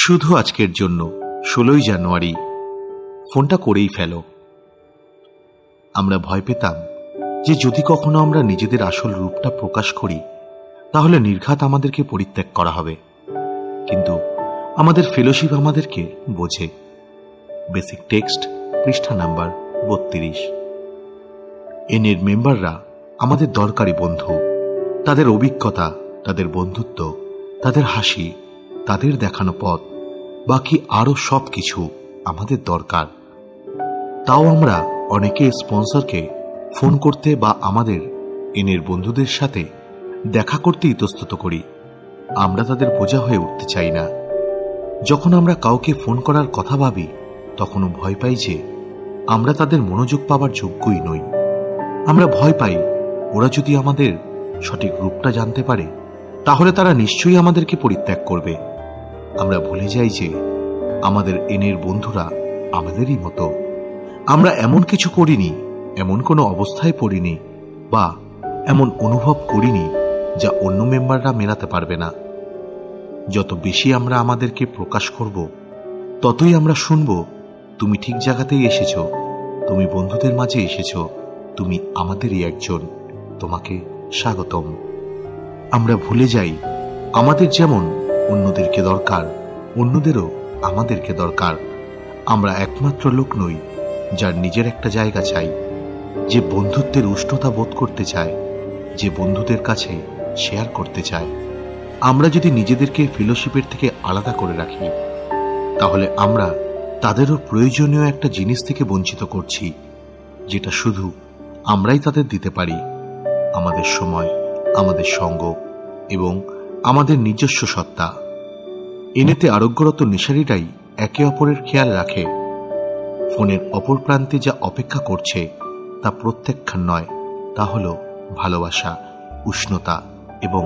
শুধু আজকের জন্য 16ই জানুয়ারি ফোনটা করেই ফেলো। আমরা ভয় পেতাম যে যদি কখনো আমরা নিজেদের আসল রূপটা প্রকাশ করি তাহলে নির্ঘাত আমাদেরকে পরিত্যাগ করা হবে। কিন্তু আমাদের ফেলোশিপ আমাদেরকে বোঝে। বেসিক টেক্সট, পৃষ্ঠা নাম্বার 32। এনের মেম্বাররা আমাদের দরকারি বন্ধু। তাদের অভিজ্ঞতা, তাদের বন্ধুত্ব, তাদের হাসি, তাদের দেখানো পথ, বাকি আরো সব কিছু আমাদের দরকার। তাও আমরা অনেকে স্পন্সরকে ফোন করতে বা আমাদের এনের বন্ধুদের সাথে দেখা করতে ইতস্তত করি। আমরা তাদের বোঝা হয়ে উঠতে চাই না। যখন আমরা কাউকে ফোন করার কথা ভাবি তখনও ভয় পাই যে আমরা তাদের মনোযোগ পাওয়ার যোগ্যই নই। আমরা ভয় পাই ওরা যদি আমাদের সঠিক রূপটা জানতে পারে তাহলে তারা নিশ্চয়ই আমাদেরকে পরিত্যাগ করবে। আমরা ভুলে যাই যে আমাদের এনের বন্ধুরা আমাদেরই মতো। আমরা এমন কিছু করিনি, এমন কোনো অবস্থায় পড়িনি বা এমন অনুভব করিনি যা অন্য মেম্বাররা মেলাতে পারবে না। যত বেশি আমরা আমাদেরকে প্রকাশ করব ততই আমরা শুনব, তুমি ঠিক জায়গাতেই এসেছো, তুমি বন্ধুদের মাঝে এসেছো, তুমি আমাদেরই একজন, তোমাকে স্বাগতম। আমরা ভুলে যাই আমাদের যেমন অন্যদেরকে দরকার, অন্যদেরও আমাদেরকে দরকার। আমরা একমাত্র লোক নই যার নিজের একটা জায়গা চাই, যে বন্ধুত্বের উষ্ণতা বোধ করতে চায়, যে বন্ধুদের কাছে শেয়ার করতে চায়। আমরা যদি নিজেদেরকে ফেলোশিপের থেকে আলাদা করে রাখি তাহলে আমরা তাদেরও প্রয়োজনীয় একটা জিনিস থেকে বঞ্চিত করছি, যেটা শুধু আমরাই তাদের দিতে পারি, আমাদের সময়, আমাদের সঙ্গ এবং আমাদের নিজস্ব সত্তা। এনেতে আরোগ্যরত নেশারীরাই একে অপরের খেয়াল রাখে। ফোনের অপর প্রান্তে যা অপেক্ষা করছে তা প্রত্যাখ্যান নয়, তা হল ভালোবাসা, উষ্ণতা এবং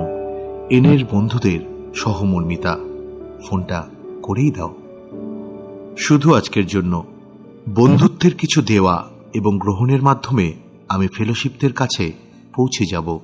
এনের বন্ধুদের সহমর্মিতা। ফোনটা করেই দাও। শুধু আজকের জন্য বন্ধুত্বের কিছু দেওয়া এবং গ্রহণের মাধ্যমে আমি ফেলোশিপদের কাছে পৌঁছে যাব।